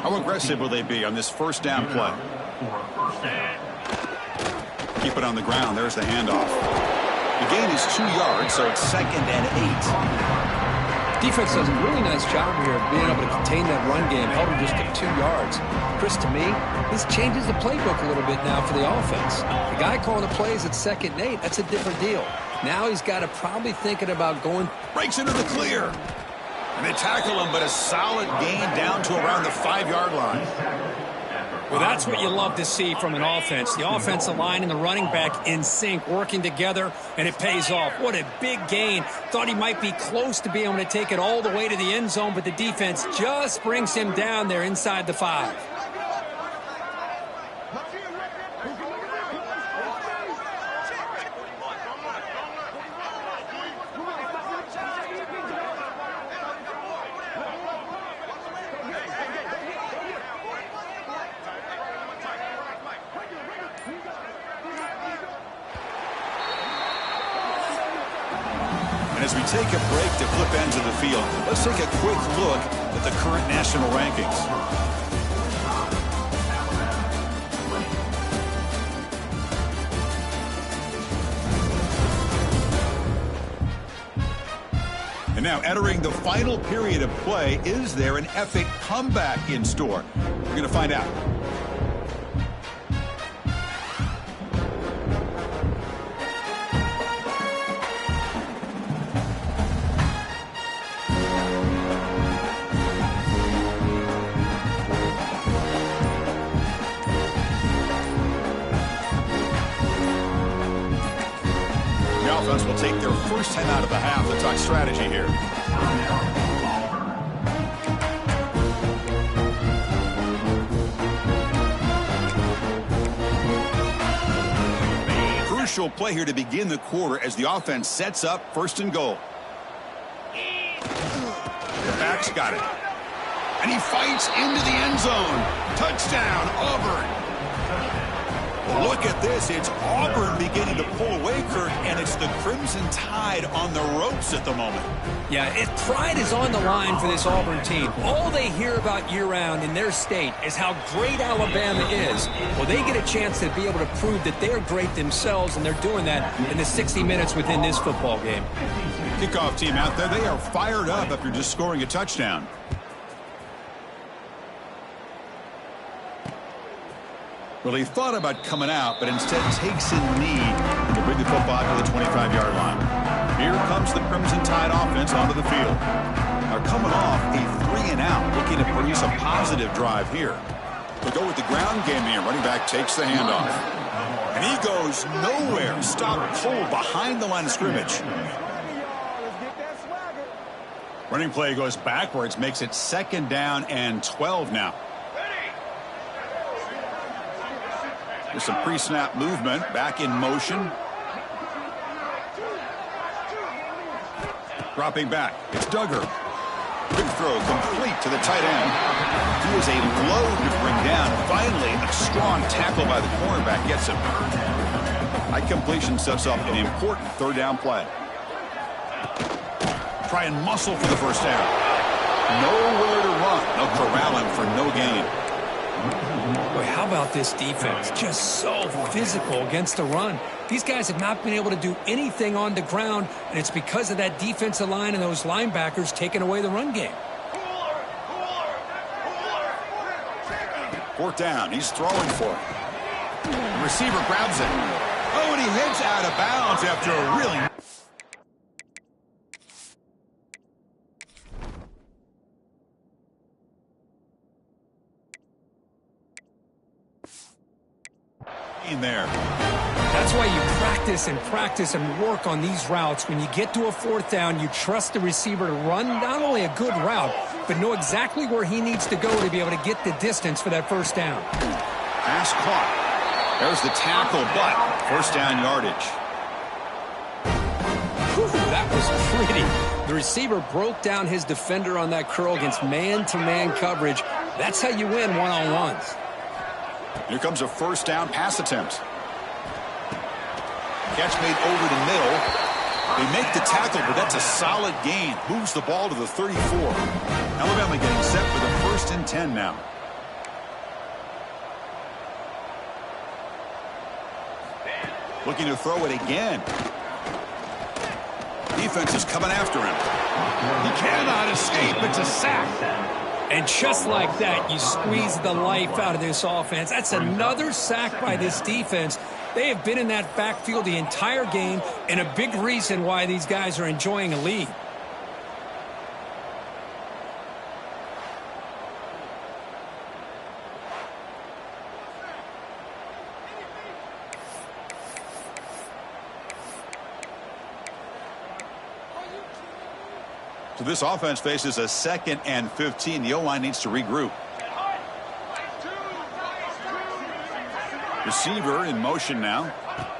How aggressive will they be on this first down play? Keep it on the ground. There's the handoff. The gain is 2 yards, so it's 2nd and 8. Defense does a really nice job here of being able to contain that run game, held him just to 2 yards. Chris, to me, this changes the playbook a little bit now for the offense. The guy calling the plays at 2nd and 8, that's a different deal. Now he's got to probably thinking about going. Breaks into the clear. And they tackle him, but a solid gain down to around the 5-yard line. Well, that's what you love to see from an offense. The offensive line and the running back in sync, working together, and it pays off. What a big gain. Thought he might be close to being able to take it all the way to the end zone, but the defense just brings him down there inside the 5. As we take a break to flip ends of the field, let's take a quick look at the current national rankings. And now entering the final period of play, is there an epic comeback in store? We're going to find out. Will take their first 10 out of the half. Let's talk strategy here. Crucial play here to begin the quarter as the offense sets up 1st and goal. The back's got it. And he fights into the end zone. Touchdown, Auburn. Look at this. It's Auburn beginning to pull away, Kurt, and it's the Crimson Tide on the ropes at the moment. Yeah, pride is on the line for this Auburn team. All they hear about year-round in their state is how great Alabama is. Well, they get a chance to be able to prove that they're great themselves, and they're doing that in the 60 minutes within this football game. Kickoff team out there. They are fired up after just scoring a touchdown. Well, he thought about coming out, but instead takes a knee to bring the football to the 25-yard line. Here comes the Crimson Tide offense onto the field. They're coming off a 3-and-out, looking to produce a positive drive here. They go with the ground game here. Running back takes the handoff. And he goes nowhere. Stop pull behind the line of scrimmage. Running play goes backwards, makes it 2nd down and 12 now. There's some pre-snap movement, back in motion. Dropping back, it's Duggar. Big throw complete to the tight end. He is a load to bring down. Finally, a strong tackle by the cornerback gets him. High completion sets up an important 3rd down play. Try and muscle for the first down. Nowhere to run. They'll corral him for no gain. Boy, how about this defense? Just so physical against the run. These guys have not been able to do anything on the ground, and it's because of that defensive line and those linebackers taking away the run game. Fourth down. He's throwing for it. The receiver grabs it. Oh, and he hits out of bounds after a really... in there. That's why you practice and work on these routes. When you get to a fourth down, you trust the receiver to run not only a good route, but know exactly where he needs to go to be able to get the distance for that first down. Pass caught. There's the tackle, but first down yardage. Whew, that was pretty. The receiver broke down his defender on that curl against man-to-man coverage. That's how you win one-on-ones. Here comes a first down pass attempt. Catch made over the middle. They make the tackle, but that's a solid gain. Moves the ball to the 34. Alabama getting set for the 1st and 10 now. Looking to throw it again. Defense is coming after him. He cannot escape. It's a sack. And just like that, you squeeze the life out of this offense. That's another sack by this defense. They have been in that backfield the entire game, and a big reason why these guys are enjoying a lead. So this offense faces a 2nd and 15. The O-line needs to regroup. Receiver in motion now.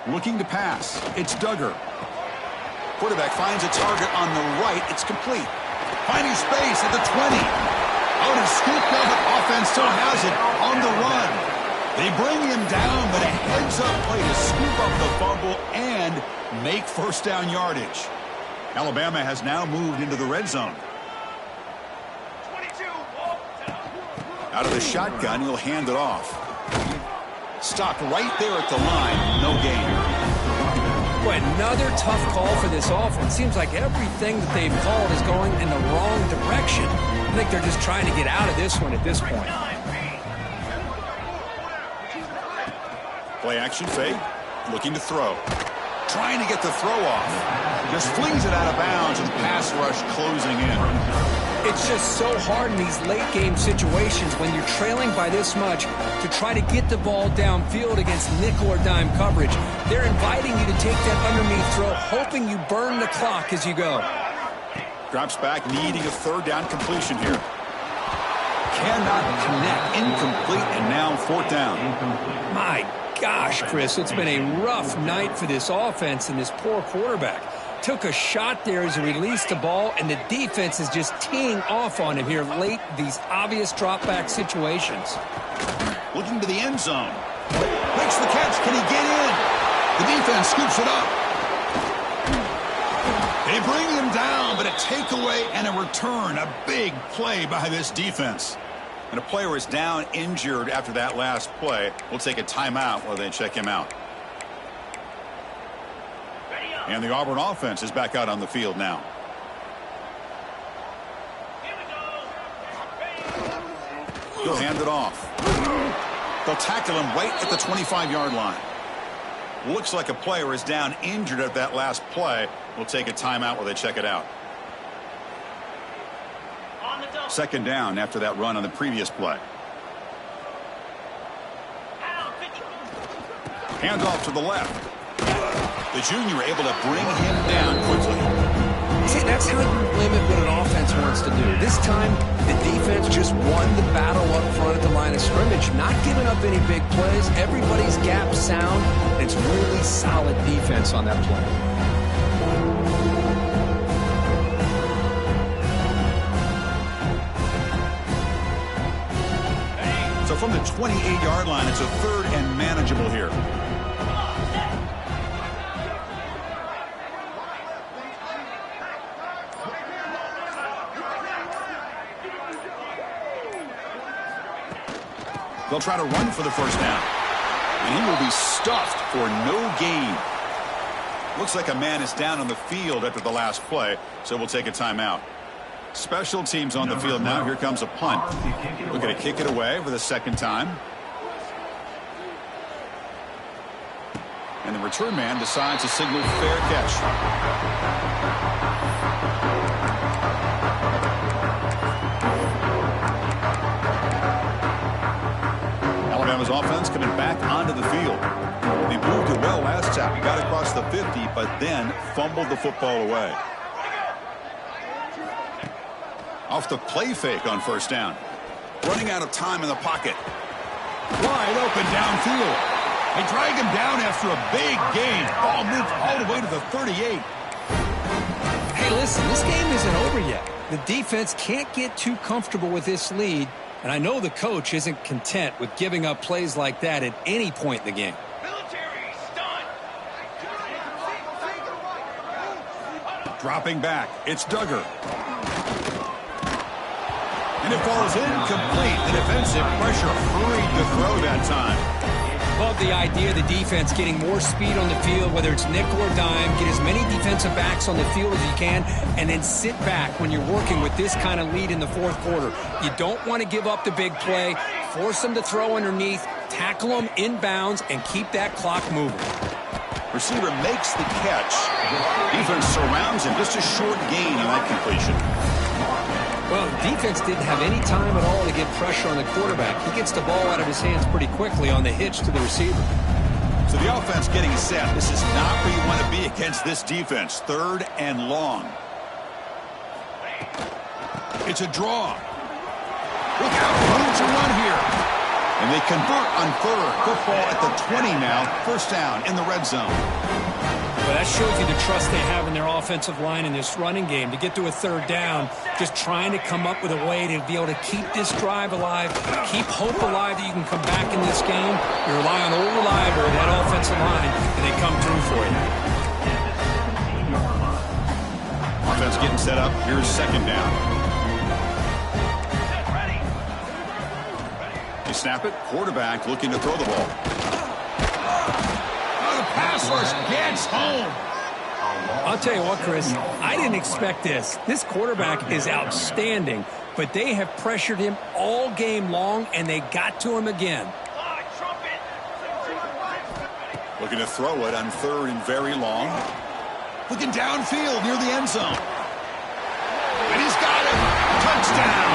Looking to pass. It's Duggar. Quarterback finds a target on the right. It's complete. Finding space at the 20. Out and scooped up. Offense still has it on the run. They bring him down, but a heads-up play to scoop up the fumble and make first down yardage. Alabama has now moved into the red zone. Out of the shotgun, he'll hand it off. Stopped right there at the line. No gain. Boy, another tough call for this offense. Seems like everything that they've called is going in the wrong direction. I think they're just trying to get out of this one at this point. Play action fake. Looking to throw. Trying to get the throw off. Just flings it out of bounds and pass rush closing in. It's just so hard in these late game situations when you're trailing by this much to try to get the ball downfield against nickel or dime coverage. They're inviting you to take that underneath throw, hoping you burn the clock as you go. Drops back, needing a 3rd down completion here. Cannot connect. Incomplete, and now 4th down. My gosh, Chris, it's been a rough night for this offense and this poor quarterback. Took a shot there as he released the ball, and the defense is just teeing off on him here late, these obvious drop-back situations. Looking to the end zone. Makes the catch. Can he get in? The defense scoops it up. They bring him down, but a takeaway and a return. A big play by this defense. And a player is down injured after that last play. We'll take a timeout while they check him out. And the Auburn offense is back out on the field now. He'll hand it off. They'll tackle him right at the 25-yard line. Looks like a player is down injured at that last play. We'll take a timeout while they check it out. 2nd down after that run on the previous play. Hand off to the left. The junior able to bring him down quickly. See, that's how you limit what an offense wants to do. This time, the defense just won the battle up front at the line of scrimmage, not giving up any big plays. Everybody's gap sound. It's really solid defense on that play. So from the 28-yard line, it's a 3rd and manageable here. They'll try to run for the first down. And he will be stuffed for no gain. Looks like a man is down on the field after the last play, so we'll take a timeout. Special teams on the field now. Here comes a punt. We're going to kick it away for the second time. And the return man decides to signal fair catch. Alabama's offense coming back onto the field. They moved it well last time. He got across the 50, but then fumbled the football away. Off the play fake on first down. Running out of time in the pocket. Wide open downfield. They drag him down after a big gain. Ball moved all the way to the 38. Hey, listen, this game isn't over yet. The defense can't get too comfortable with this lead, and I know the coach isn't content with giving up plays like that at any point in the game. Dropping back, it's Duggar. And it falls incomplete. The defensive pressure hurried the throw that time. Love the idea of the defense getting more speed on the field, whether it's nickel or dime. Get as many defensive backs on the field as you can, and then sit back when you're working with this kind of lead in the fourth quarter. You don't want to give up the big play. Force them to throw underneath, tackle them inbounds, and keep that clock moving. Receiver makes the catch. Defense surrounds him. Just a short gain on that completion. Well, the defense didn't have any time at all to get pressure on the quarterback. He gets the ball out of his hands pretty quickly on the hitch to the receiver. So the offense getting set. This is not where you want to be against this defense. Third and long. It's a draw. Look out, room to run here. And they convert on third. Football at the 20 now. First down in the red zone. Well, that shows you the trust they have in their offensive line in this running game. To get to a third down, just trying to come up with a way to be able to keep this drive alive, keep hope alive that you can come back in this game. You rely on old reliable, that offensive line, and they come through for you. Offense getting set up. Here's second down. They snap it. Quarterback looking to throw the ball. Pass rush gets home. I'll tell you what, Chris, I didn't expect this. This quarterback is outstanding, but they have pressured him all game long, and they got to him again. Looking to throw it on third and very long. Looking downfield near the end zone. And he's got it. Touchdown.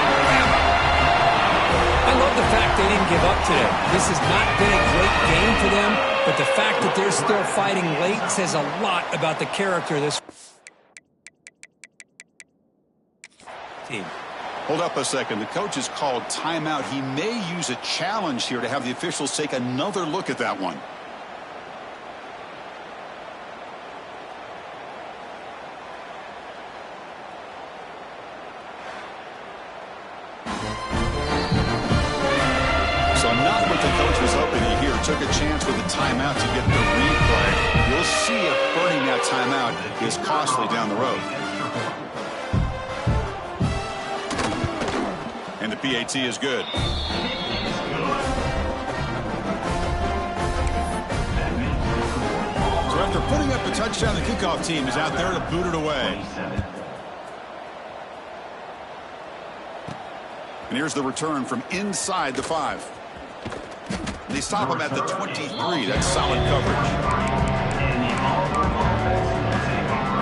I love the fact they didn't give up today. This has not been a great game for them, but the fact that they're still fighting late says a lot about the character of this team. Hold up a second. The coach has called timeout. He may use a challenge here to have the officials take another look at that one. Took a chance with a timeout to get the replay. You'll see if burning that timeout is costly down the road. And the PAT is good. So after putting up the touchdown, the kickoff team is out there to boot it away. And here's the return from inside the 5. They stop him at the 23. That's solid coverage.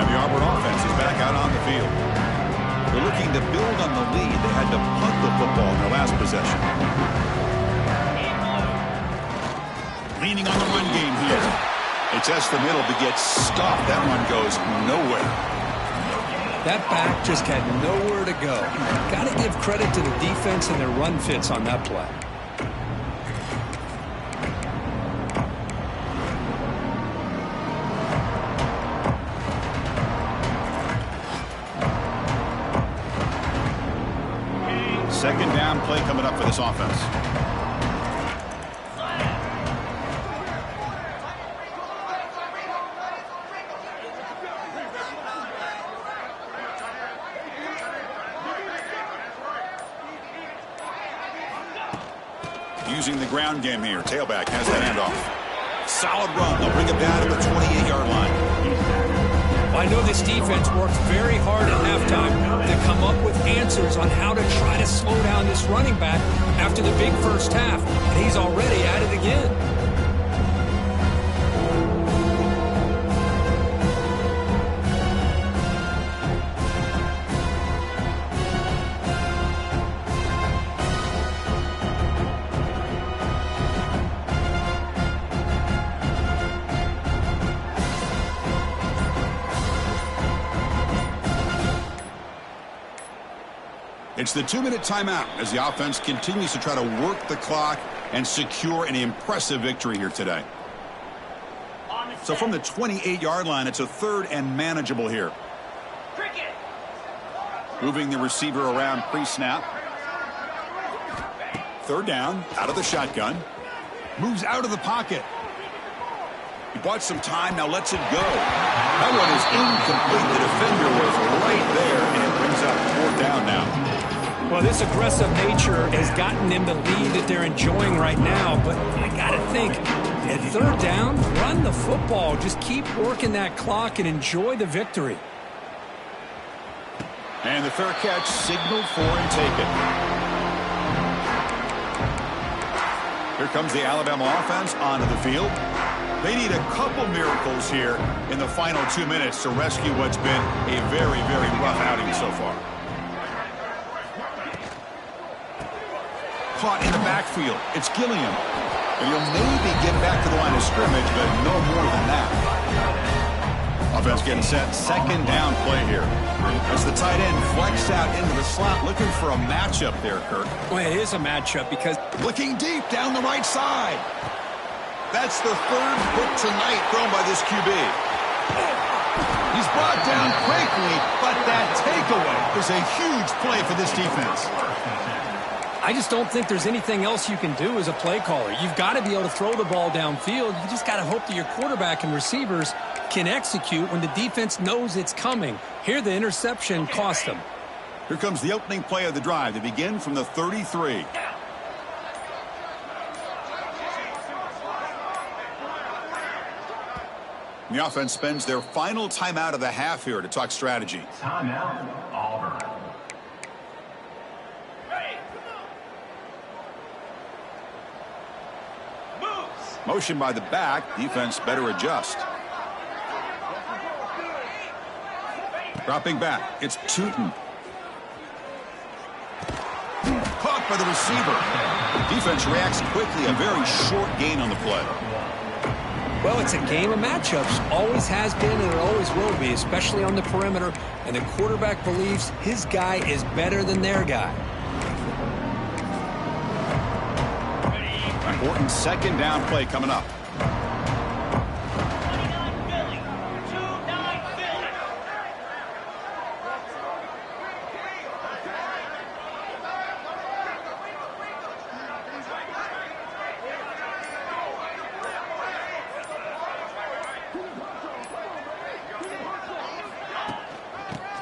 And the Auburn offense is back out on the field. They're looking to build on the lead. They had to punt the football in their last possession. Leaning on the run game here. They test the middle to get stuffed. That one goes nowhere. That back just had nowhere to go. Got to give credit to the defense and their run fits on that play. Second down play coming up for this offense. using the ground game here. Tailback has the handoff. Solid run. They'll bring it down to the 28-yard line. Well, I know this defense worked very hard at halftime to come up with answers on how to try to slow down this running back after the big first half. And he's already at it again. It's the 2-minute timeout as the offense continues to try to work the clock and secure an impressive victory here today. So from the 28-yard line, it's a 3rd and manageable here. Moving the receiver around pre-snap. 3rd down, out of the shotgun. Moves out of the pocket. He bought some time, now lets it go. That one is incomplete. The defender was right there, and it brings up 4th down now. Well, this aggressive nature has gotten them the lead that they're enjoying right now. But I got to think, at 3rd down, run the football. Just keep working that clock and enjoy the victory. And the fair catch signaled for and taken. Here comes the Alabama offense onto the field. They need a couple miracles here in the final 2 minutes to rescue what's been a very, very rough outing so far. Caught in the backfield. It's Gilliam. And he'll maybe get back to the line of scrimmage, but no more than that. Offense getting set. 2nd down play here. As the tight end flex out into the slot, looking for a matchup there, Kirk. Well, it is a matchup because looking deep down the right side. That's the 3rd hit tonight thrown by this QB. He's brought down quickly, but that takeaway is a huge play for this defense. I just don't think there's anything else you can do as a play caller. You've got to be able to throw the ball downfield. You just got to hope that your quarterback and receivers can execute when the defense knows it's coming. Here, the interception cost them. Here comes the opening play of the drive. They begin from the 33. The offense spends their final timeout of the half here to talk strategy. Timeout, Auburn. Motion by the back. Defense better adjust. Dropping back. It's Tootin. Caught by the receiver. Defense reacts quickly. A very short gain on the play. Well, it's a game of matchups. Always has been and it always will be, especially on the perimeter. And the quarterback believes his guy is better than their guy. Important 2nd down play coming up.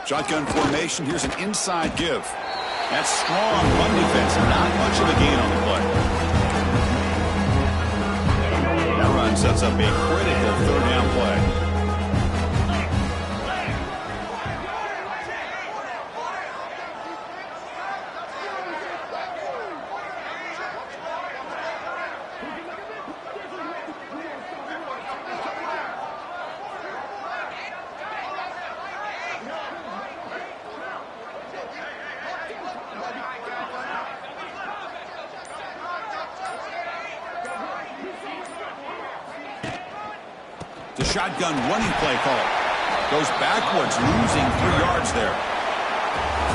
Shotgun formation. Here's an inside give. That's strong run defense. Not much of a gain on the play. That run sets up a critical 3rd down play. The shotgun running play call. Goes backwards, losing 3 yards there.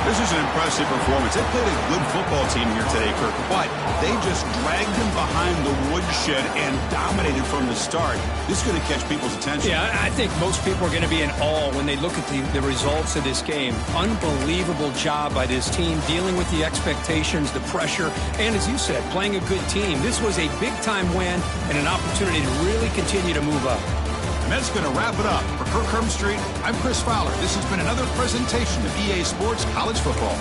This is an impressive performance. They played a good football team here today, Kirk, but they just dragged them behind the woodshed and dominated from the start. This is going to catch people's attention. Yeah, I think most people are going to be in awe when they look at the results of this game. Unbelievable job by this team, dealing with the expectations, the pressure, and as you said, playing a good team. This was a big-time win and an opportunity to really continue to move up. And that's going to wrap it up. For Kirk Hermstreet, I'm Chris Fowler. This has been another presentation of EA Sports College Football.